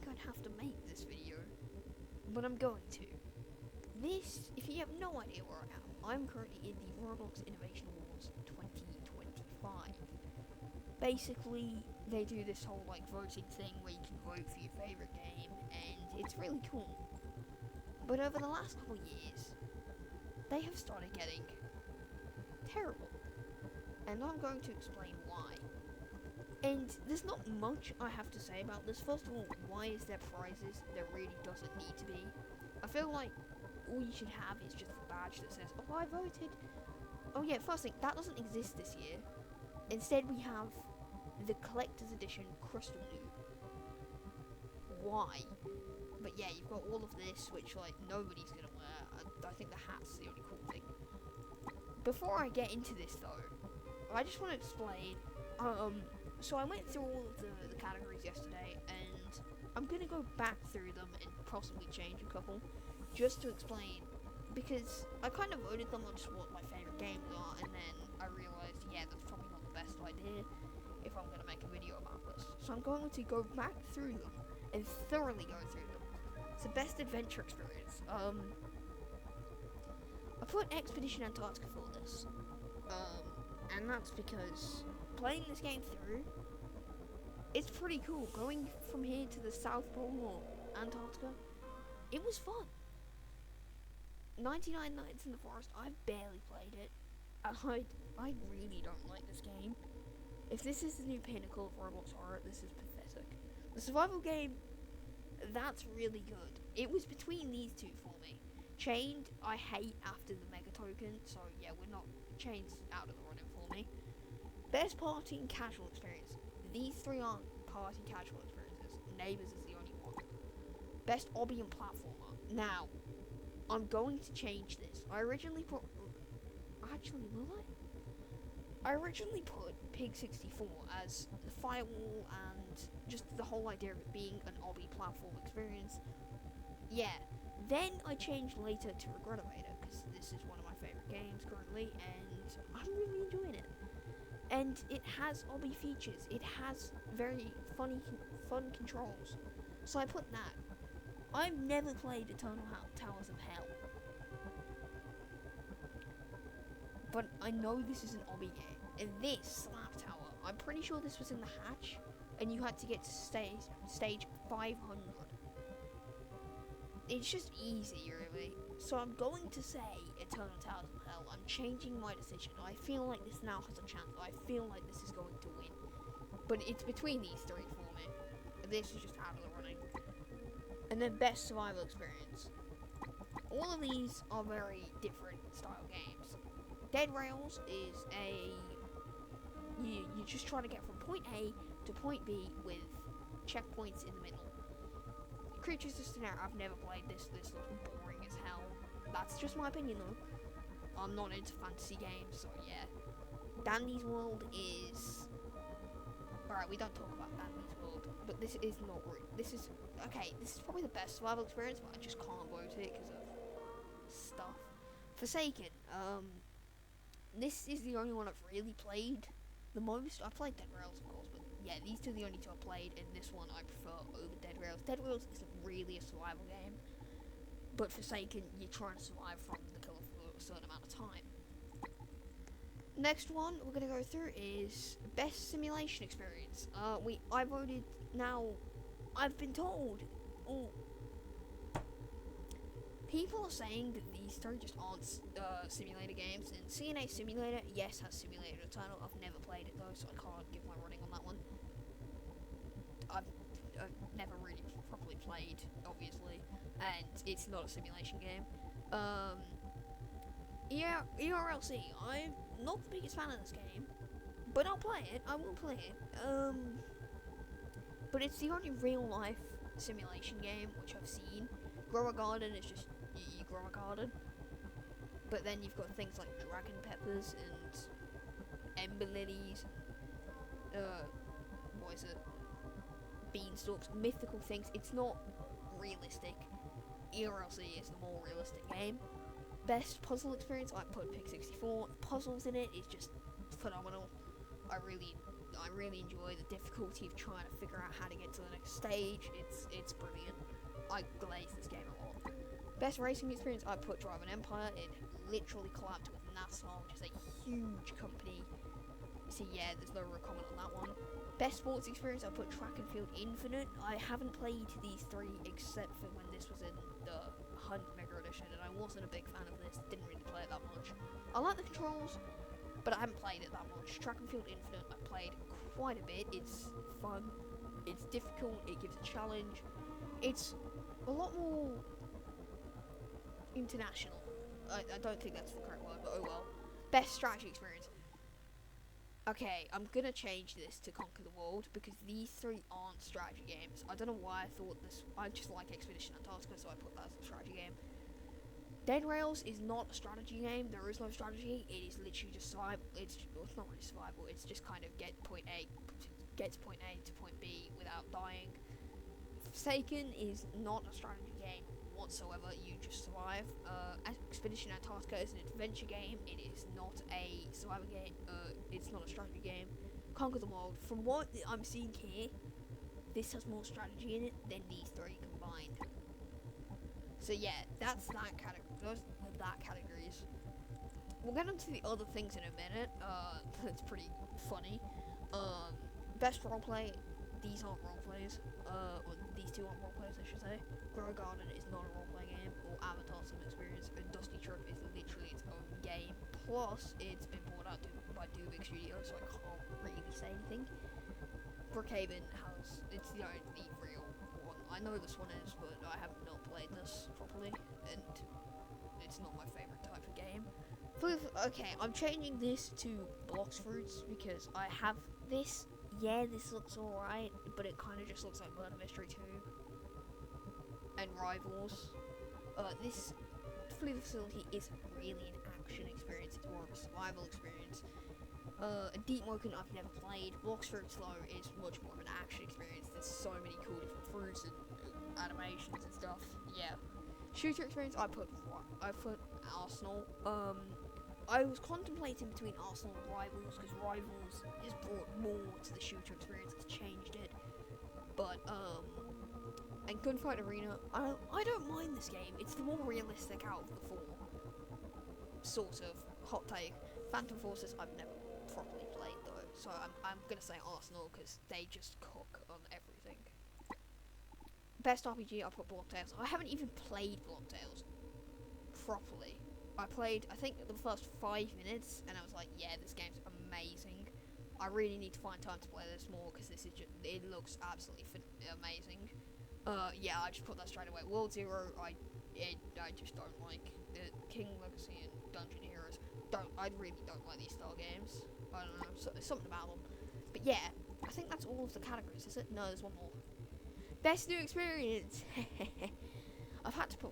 I'd have to make this video, but I'm going to. This, if you have no idea where I am, I'm currently in the ROBLOX Innovation Awards 2025. Basically, they do this whole like voting thing where you can vote for your favourite game, and it's really cool. But over the last couple of years, they have started getting terrible. And I'm going to explain why. And there's not much I have to say about this. First of all, why is there prizes? There really doesn't need to be. I feel like all you should have is just a badge that says, oh, I voted. Oh yeah, first thing, that doesn't exist this year. Instead we have the collector's edition crystal loot. Why? But yeah, you've got all of this, which like nobody's gonna wear. I think the hat's the only cool thing. Before I get into this though, I just want to explain, so I went through all of the categories yesterday, and I'm going to go back through them and possibly change a couple, just to explain, because I kind of voted them on just what my favourite games are, and then I realised, yeah, that's probably not the best idea if I'm going to make a video about this. So I'm going to go back through them, and thoroughly go through them. It's the best adventure experience. I put Expedition Antarctica for this, and that's because playing this game through, it's pretty cool. Going from here to the South Pole or Antarctica, it was fun. 99 Nights in the Forest, I barely played it. I really don't like this game. If this is the new pinnacle of Roblox horror, this is pathetic. The survival game, that's really good. It was between these two for me. Chained, I hate after the mega token, so yeah, we're not, Chained's out of the running for me. Best party and casual experience. These three aren't party casual experiences. Neighbours is the only one. Best obby and platformer. Now, I'm going to change this. I originally put, actually, will I? I originally put Pig 64 as the firewall and just the whole idea of it being an obby platform experience. Yeah. Then I changed later to Regretovator, because this is one of my favourite games currently, and I'm really enjoying it. And it has obby features, it has very fun controls, so I put that. I've never played Eternal Towers of Hell, but I know this is an obby game, and this Slap Tower, I'm pretty sure this was in the hatch, and you had to get to stage 500. It's just easy, really. So I'm going to say Eternal Towers of Hell. I'm changing my decision. I feel like this now has a chance. I feel like this is going to win. But it's between these three for me. This is just out of the running. And then best survival experience. All of these are very different style games. Dead Rails is you just try to get from point A to point B with checkpoints in the middle. Creatures of Snare, I've never played this. This looks boring as hell. That's just my opinion though. I'm not into fantasy games, so yeah. Dandy's World is... Alright, we don't talk about Dandy's World, but this is not... This is... Okay, this is probably the best survival experience, but I just can't vote it because of stuff. Forsaken, this is the only one I've really played the most. I played Dead Rails, of course, but yeah, these two are the only two I've played, and this one I prefer over Dead Rails. Dead Rails isn't really a survival game, but Forsaken, you're trying to survive from the killer for a certain amount of time. Next one we're going to go through is best simulation experience. I voted. Now, I've been told, people are saying that these three just aren't simulator games, and CNA Simulator, yes, has Simulator Eternal. I've never played it though, so I can't give my running on that one. I've never really properly played, obviously, and it's not a simulation game. Yeah, ERLC, I'm not the biggest fan of this game, but I'll play it, I will play it. But it's the only real life simulation game which I've seen. Grow a garden is just, you grow a garden, but then you've got things like dragon peppers and ember lilies, what is it, beanstalks, mythical things. It's not realistic. ERLC is the more realistic game. Best puzzle experience, I put Pig 64. The puzzles in it is just phenomenal. I really enjoy the difficulty of trying to figure out how to get to the next stage, it's brilliant. I glaze this game a lot. Best racing experience, I put Driving Empire. It literally collabed with NASA, which is a huge company. So yeah, there's no real comment on that one. Best sports experience, I put Track and Field Infinite. I haven't played these three except for when this was in the 100 Mega Edition, and I wasn't a big fan of this. Didn't really play it that much. I like the controls, but I haven't played it that much. Track and Field Infinite, I played quite a bit. It's fun. It's difficult. It gives a challenge. It's a lot more international. I don't think that's the correct word, but oh well. Best strategy experience. Okay, I'm gonna change this to Conquer the World because these three aren't strategy games. I don't know why I thought this. I just like Expedition Antarctica, so I put that as a strategy game. Dead Rails is not a strategy game. There is no strategy. It is literally just survival. It's not really survival. It's just kind of get to point A to point B without dying. Forsaken is not a strategy game whatsoever. You just survive. Expedition Antarctica is an adventure game. It is not a survival game. It's not a strategy game. Conquer the World, from what I'm seeing here, this has more strategy in it than these three combined. So yeah, that's that category. Those are that categories. We'll get into the other things in a minute. That's pretty funny. Best roleplay. These aren't roleplays. Or these two aren't roleplays, I should say. Grow Garden is not a roleplay game, or Avatar Sim Experience. And Dusty Trip is literally its own game. Plus, it's been bought out by Big Studios, so I can't really say anything. Brookhaven it's the only real one. I know this one is, but I have not played this properly, and it's not my favorite type of game. Okay, I'm changing this to Blox Fruits because I have this. Yeah, this looks alright, but it kind of just looks like Murder Mystery 2 and Rivals. This Flee the Facility is really an action experience. It's more of a survival experience. Deep Woken I've never played. Blox Fruits though is much more of an action experience. There's so many cool different fruits and animations and stuff. Yeah. Shooter experience, I put Arsenal. I was contemplating between Arsenal and Rivals because Rivals has brought more to the shooter experience. It's changed it. But and Gunfight Arena, I don't mind this game. It's the more realistic out of the four. Sort of. Hot take. Phantom Forces I've never properly played though, so I'm gonna say Arsenal because they just cook on everything. Best RPG, I put Block Tales. I haven't even played Block Tales properly. I played, I think, the first 5 minutes, and I was like, yeah, this game's amazing. I really need to find time to play this more because this is just, it looks absolutely amazing. Yeah, I just put that straight away. World Zero, I just don't like. King Legacy and Dungeon Heroes, I really don't like these style games. I don't know, there's something about them. But yeah, I think that's all of the categories, is it? No, there's one more. Best new experience. I've had to put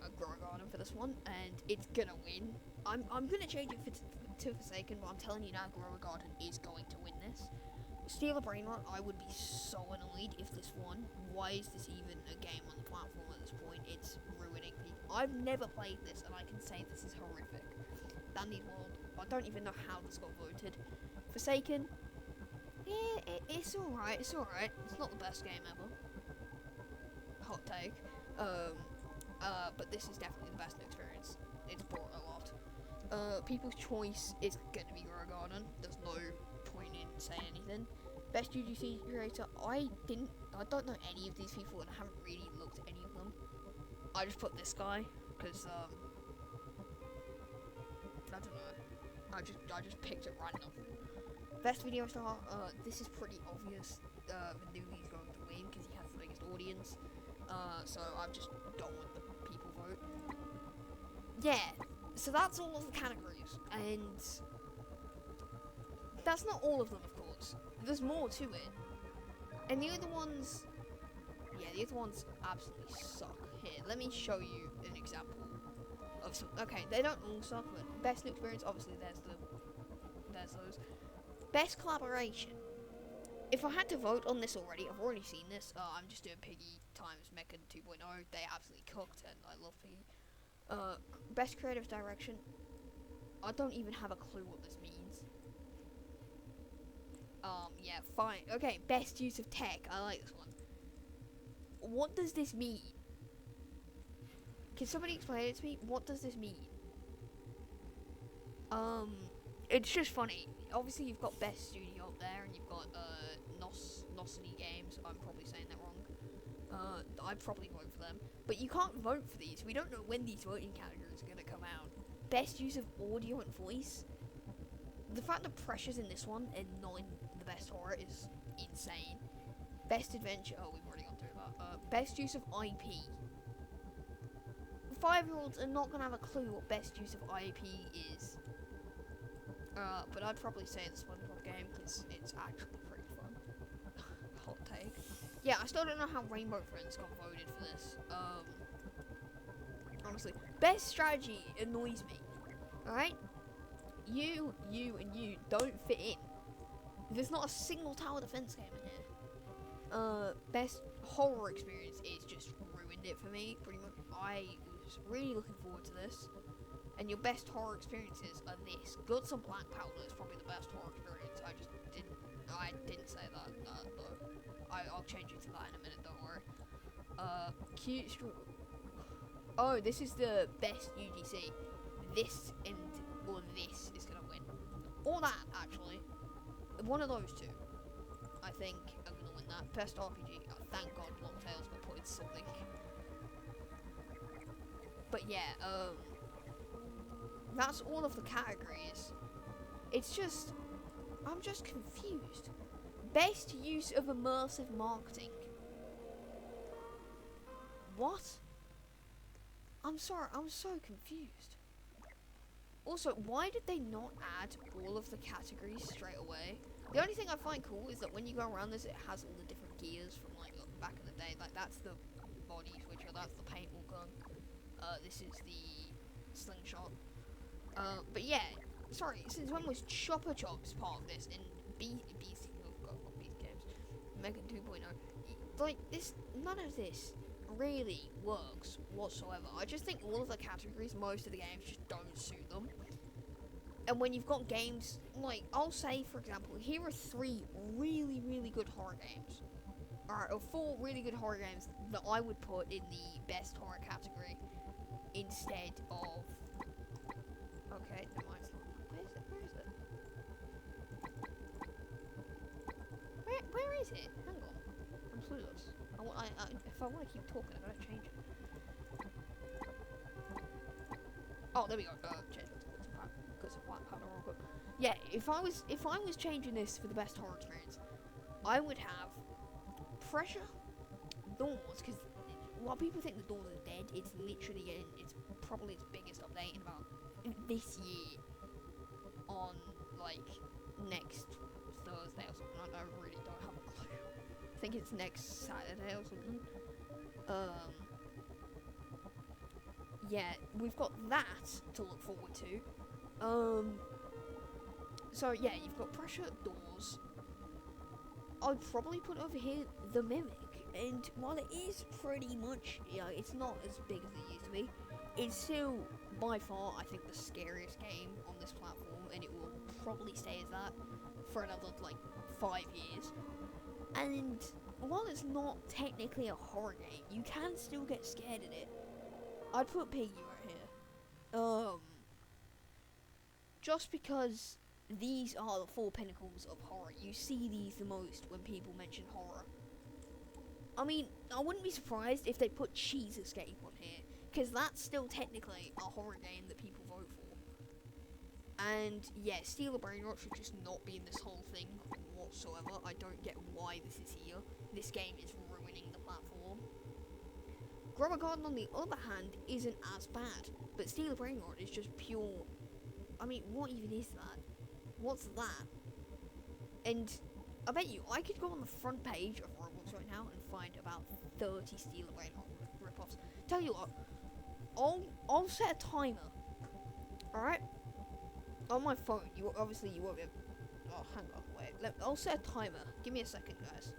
a Grow Garden for this one, and it's gonna win. I'm gonna change it to Forsaken, but I'm telling you now, Grow Garden is going to win this. Steal a Brain Rot, I would be so annoyed if this won. Why is this even a game on the platform at this point? It's ruining people. I've never played this, and I can say this is horrific. Dandy's World, I don't even know how this got voted. Forsaken, yeah, it's alright, it's alright. It's not the best game ever. Hot take. But this is definitely the best new experience. It's brought a lot. People's Choice is gonna be Grow Garden. There's no point in saying anything. Best UGC creator, I don't know any of these people, and I haven't really looked at any of them. I just put this guy because I don't know. I just picked it random. Best video star, this is pretty obvious. Vanilli's going to win because he has the biggest audience. So I've just gone with the people vote. Yeah, so that's all of the categories, and that's not all of them, of course. There's more to it, and the other ones, yeah, the other ones absolutely suck. Here, let me show you an example of some. Okay, they don't all suck, but best new experience, obviously, there's those. Best collaboration. If I had to vote on this already, I've already seen this. I'm just doing Piggy times Mecha 2.0. They absolutely cooked, and I love Piggy. Best creative direction. I don't even have a clue what this means. Yeah, fine. Okay, best use of tech. I like this one. What does this mean? Can somebody explain it to me? What does this mean? It's just funny. Obviously, you've got Best Studio up there, and you've got Nosny Games. I'm probably saying that wrong. I'd probably vote for them, but you can't vote for these. We don't know when these voting categories are gonna come out. Best use of audio and voice. The fact that Pressure's in this one and not in the best horror is insane. Best adventure. Oh, we've already gone through that. Best use of IP. 5-year-olds are not gonna have a clue what best use of IP is. But I'd probably say the SpongeBob game because it's actually pretty fun. Hot take. Yeah, I still don't know how Rainbow Friends got voted for this. Honestly, best strategy annoys me. All right, you, and you don't fit in. There's not a single tower defense game in here. Best horror experience is just ruined it for me. Pretty much, I was really looking forward to this. And your best horror experiences are this. Guts and Black Powder is probably the best horror experience. I didn't say that though. I'll change it to that in a minute, don't worry. Oh, this is the best UGC. This or this is gonna win. Or that, actually. One of those two, I think, are gonna win that. Best RPG. Oh, thank God Long Tails got put in something. But yeah, that's all of the categories. It's just, I'm just confused. Best use of immersive marketing. What? I'm sorry, I'm so confused. Also, why did they not add all of the categories straight away? The only thing I find cool is that when you go around this, it has all the different gears from like back in the day. Like that's the body switcher, that's the paintball gun. This is the slingshot. But yeah, sorry, since when was Chopper Chops part of this in Beast Games, Mega 2.0? Like this, none of this really works whatsoever. I just think all of the categories, most of the games just don't suit them. And when you've got games like, I'll say for example, here are 3 really, really good horror games. Alright, or 4 really good horror games that I would put in the best horror category instead of. Okay, no, it's not. Where is it? Where is it? Hang on. I'm clueless. If I want to keep talking, I gotta change it. Oh, there we go. Change it because of Black Powder real quick. Yeah, if I was changing this for the best horror experience, I would have Pressure, Doors, because while people think the Doors are dead, it's literally getting, it's probably its biggest update in about this year on like next Thursday or something. I really don't have a clue. I think it's next Saturday or something. Yeah, we've got that to look forward to. So yeah, you've got Pressure, Doors. I'd probably put over here The Mimic, and while it is pretty much, you know, it's not as big as it used to be, it's still by far, I think, the scariest game on this platform, and it will probably stay as that for another, like, 5 years. And while it's not technically a horror game, you can still get scared in it. I'd put Piggy right here. Just because these are the 4 pinnacles of horror. You see these the most when people mention horror. I mean, I wouldn't be surprised if they put Cheese Escape on here, because that's still technically a horror game that people vote for. And yeah, Steal a Brain Rot should just not be in this whole thing whatsoever. I don't get why this is here. This game is ruining the platform. Grow a Garden, on the other hand, isn't as bad, but Steal a Brain Rot is just pure. I mean, what even is that? What's that? And I bet you I could go on the front page of Roblox right now and find about 30 Steal a Brain rip-offs. Tell you what, I'll set a timer. Alright? On my phone. You obviously you won't be. Oh, hang on, wait. I'll set a timer. Give me a second, guys.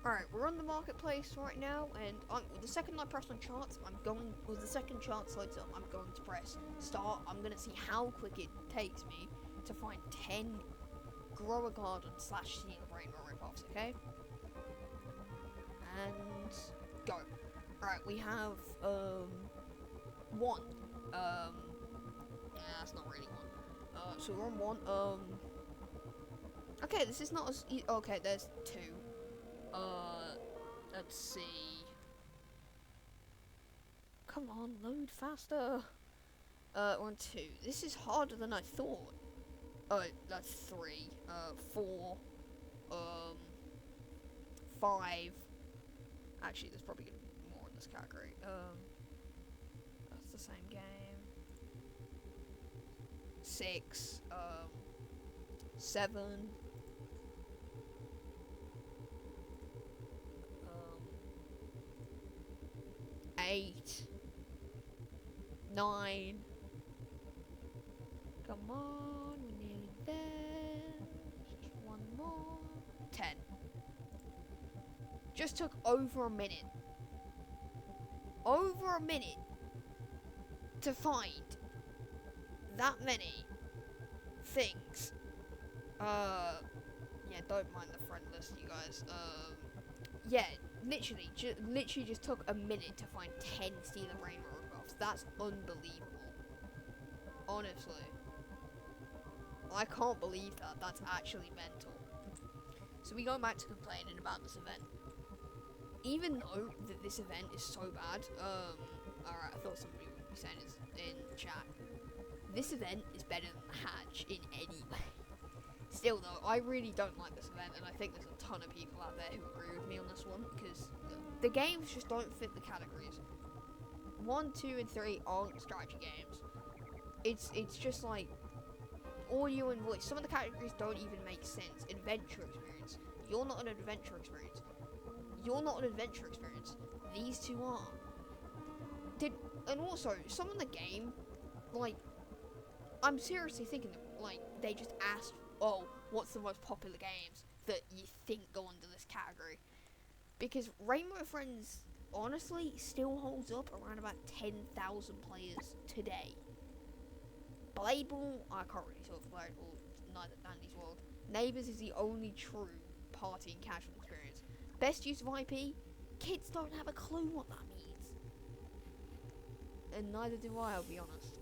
Alright, we're on the marketplace right now, and the second I press on charts, the second chart lights up, I'm going to press start. I'm going to see how quick it takes me to find 10 Grow a Garden / Steal a Brain rip-offs, okay? and go. Alright, we have, one. Yeah, that's not really one. So we're on one. Okay, this is not as okay, there's two. Let's see. Come on, load faster. We're on two. This is harder than I thought. Oh, that's three. 4. 5. Actually, there's probably gonna be more in this category. That's the same game. 6. 7. 8. 9. Come on, we're nearly there. Just one more. 10. Just took over a minute. Over a minute to find that many things. Yeah, don't mind the friend list, you guys. Yeah, literally just took a minute to find 10 Stealer Brain Robots. That's unbelievable. Honestly. I can't believe that. That's actually mental. So we go back to complaining about this event. Even though that this event is so bad, alright, I thought somebody would be saying this in chat. This event is better than the hatch in any way. Still though, I really don't like this event, and I think there's a ton of people out there who agree with me on this one, because the games just don't fit the categories. 1, 2, and 3 aren't strategy games. It's just like audio and voice. Some of the categories don't even make sense. Adventure experience. You're not an adventure experience. You're not an adventure experience. These two are. And also, some of the game, like, I'm seriously thinking, like, they just asked, oh, what's the most popular games that you think go under this category? Because Rainbow Friends, honestly, still holds up around about 10,000 players today. Blade Ball, I can't really talk for Blade Ball, neither Andy's World. Neighbours is the only true party and casual experience. Best use of IP, kids don't have a clue what that means. And neither do I, I'll be honest.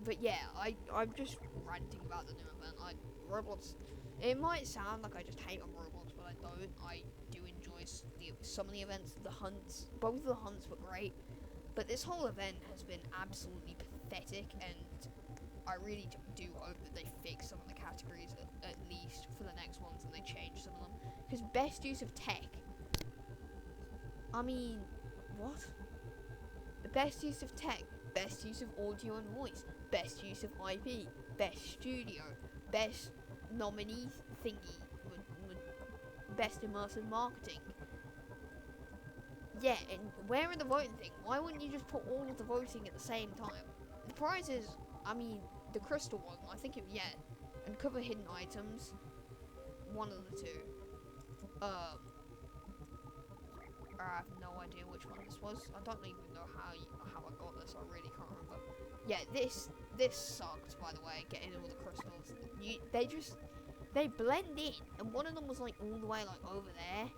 But yeah, I'm just ranting about the new event. Roblox, it might sound like I just hate on Roblox, but I don't. I do enjoy some of the events. The hunts, both of the hunts were great. But this whole event has been absolutely pathetic, and I really do hope that they fix some of the categories, at least for the next ones, and they change some of them. Because best use of tech, I mean, what? The best use of tech, best use of audio and voice, best use of IP, best studio, best nominee thingy, best immersive marketing. Yeah, and where in the voting thing? Why wouldn't you just put all of the voting at the same time? The prizes, I mean, the crystal one, I think yeah, and cover hidden items, one of the two. I have no idea which one this was. I don't even know how I got this. I really can't remember. Yeah, this sucked, by the way. Getting all the crystals. They blend in, and one of them was like all the way like over there,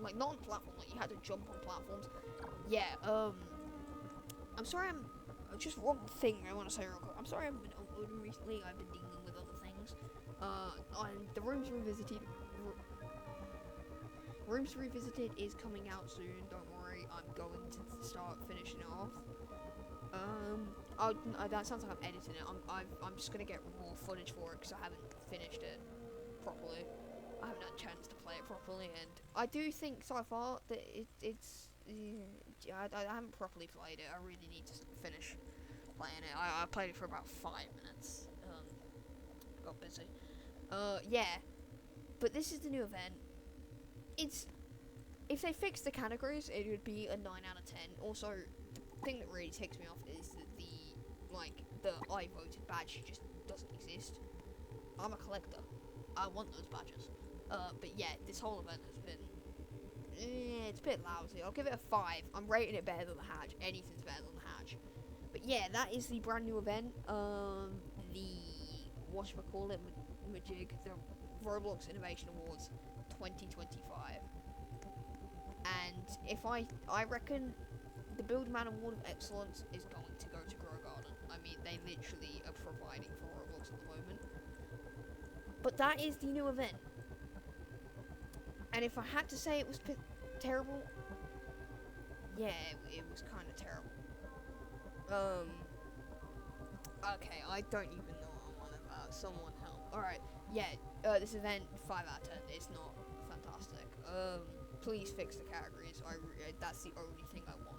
like not on platform. Like you had to jump on platforms. Yeah. I'm sorry. Just one thing I want to say real quick. I'm sorry I haven't been uploading recently. I've been dealing with other things. The Rooms Revisited. Rooms Revisited is coming out soon, don't worry, I'm going to start finishing it off. That sounds like I'm editing it. I'm just gonna get more footage for it because I haven't finished it properly. I haven't had a chance to play it properly, and I do think so far that I haven't properly played it. I really need to finish playing it. I played it for about 5 minutes. Got busy. Yeah, but this is the new event. If they fix the categories, it would be a 9 out of 10. Also, the thing that really ticks me off is that the I voted badge just doesn't exist. I'm a collector. I want those badges. But yeah, this whole event has been, it's a bit lousy. I'll give it a 5. I'm rating it better than the hatch. Anything's better than the hatch. But yeah, that is the brand new event. Whatchamacallit, Majig, the Roblox Innovation Awards 2025. I reckon the Buildman Award of Excellence is going to go to Grow Garden. I mean, they literally are providing for Roblox at the moment. But that is the new event. And if I had to say it was terrible, yeah, it was kind of terrible. Okay, I don't even know what I'm on about. Someone help. Alright, yeah, this event, 5 out of 10. It's not fantastic. Please fix the categories. That's the only thing I want.